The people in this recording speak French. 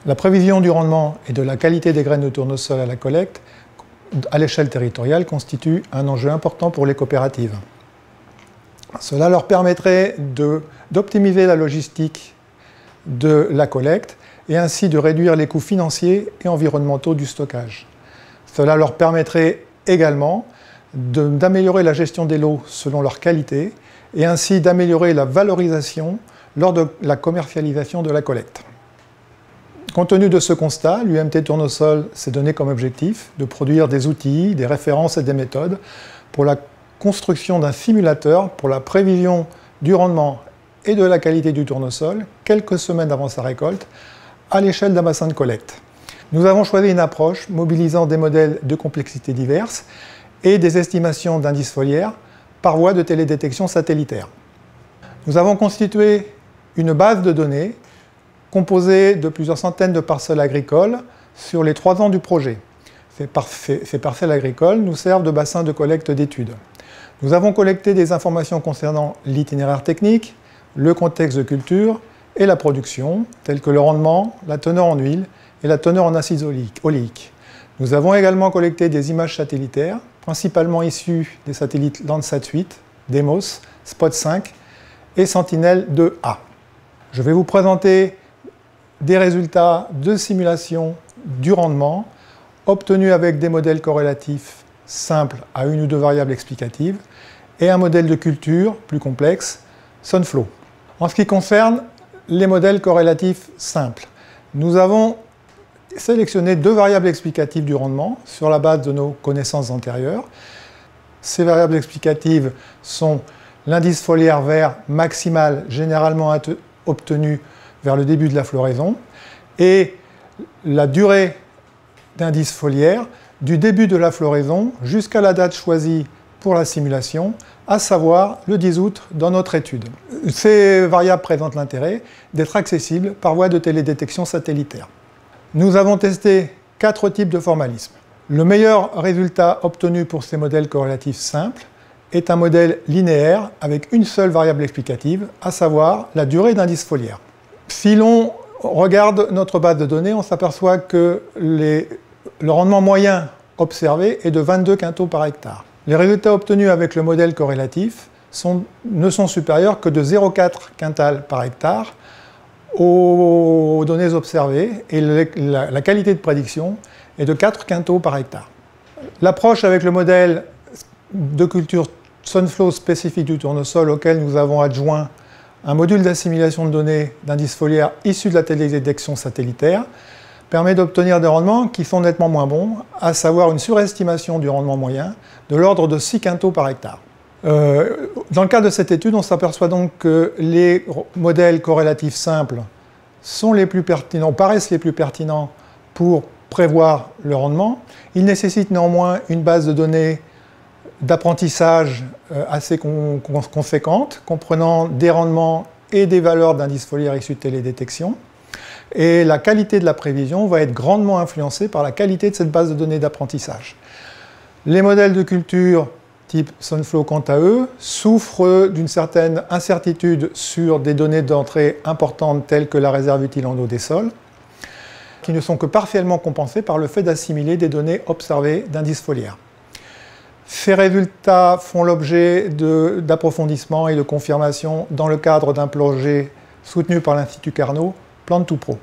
La prévision du rendement et de la qualité des graines de tournesol à la collecte, à l'échelle territoriale, constitue un enjeu important pour les coopératives. Cela leur permettrait d'optimiser la logistique de la collecte et ainsi de réduire les coûts financiers et environnementaux du stockage. Cela leur permettrait également d'améliorer la gestion des lots selon leur qualité et ainsi d'améliorer la valorisation lors de la commercialisation de la collecte. Compte tenu de ce constat, l'UMT Tournesol s'est donné comme objectif de produire des outils, des références et des méthodes pour la construction d'un simulateur pour la prévision du rendement et de la qualité du tournesol quelques semaines avant sa récolte à l'échelle d'un bassin de collecte. Nous avons choisi une approche mobilisant des modèles de complexité diverses et des estimations d'indices foliaires par voie de télédétection satellitaire. Nous avons constitué une base de données composée de plusieurs centaines de parcelles agricoles sur les 3 ans du projet. Ces parcelles agricoles nous servent de bassin de collecte d'études. Nous avons collecté des informations concernant l'itinéraire technique, le contexte de culture et la production, tels que le rendement, la teneur en huile et la teneur en acides oléiques. Nous avons également collecté des images satellitaires, principalement issues des satellites Landsat 8, Deimos, Spot 5 et Sentinel-2A. Je vais vous présenter des résultats de simulation du rendement obtenus avec des modèles corrélatifs simples à une ou deux variables explicatives et un modèle de culture plus complexe, Sunflow. En ce qui concerne les modèles corrélatifs simples, nous avons sélectionné 2 variables explicatives du rendement sur la base de nos connaissances antérieures. Ces variables explicatives sont l'indice foliaire vert maximal généralement obtenu vers le début de la floraison et la durée d'indice foliaire du début de la floraison jusqu'à la date choisie pour la simulation, à savoir le 10 août dans notre étude. Ces variables présentent l'intérêt d'être accessibles par voie de télédétection satellitaire. Nous avons testé 4 types de formalisme. Le meilleur résultat obtenu pour ces modèles corrélatifs simples est un modèle linéaire avec une seule variable explicative, à savoir la durée d'indice foliaire. Si l'on regarde notre base de données, on s'aperçoit que le rendement moyen observé est de 22 quintaux par hectare. Les résultats obtenus avec le modèle corrélatif ne sont supérieurs que de 0,4 quintal par hectare aux données observées et la qualité de prédiction est de 4 quintaux par hectare. L'approche avec le modèle de culture Sunflow spécifique du tournesol auquel nous avons adjoint un module d'assimilation de données d'indices foliaires issus de la télédétection satellitaire permet d'obtenir des rendements qui sont nettement moins bons, à savoir une surestimation du rendement moyen de l'ordre de 6 quintaux par hectare. Dans le cadre de cette étude, on s'aperçoit donc que les modèles corrélatifs simples sont les plus pertinents, paraissent les plus pertinents pour prévoir le rendement. Ils nécessitent néanmoins une base de données d'apprentissage assez conséquente, comprenant des rendements et des valeurs d'indices foliaires issus de télédétection. Et la qualité de la prévision va être grandement influencée par la qualité de cette base de données d'apprentissage. Les modèles de culture type Sunflow, quant à eux, souffrent d'une certaine incertitude sur des données d'entrée importantes telles que la réserve utile en eau des sols, qui ne sont que partiellement compensées par le fait d'assimiler des données observées d'indices foliaires. Ces résultats font l'objet d'approfondissements et de confirmations dans le cadre d'un projet soutenu par l'Institut Carnot, Plant2Pro.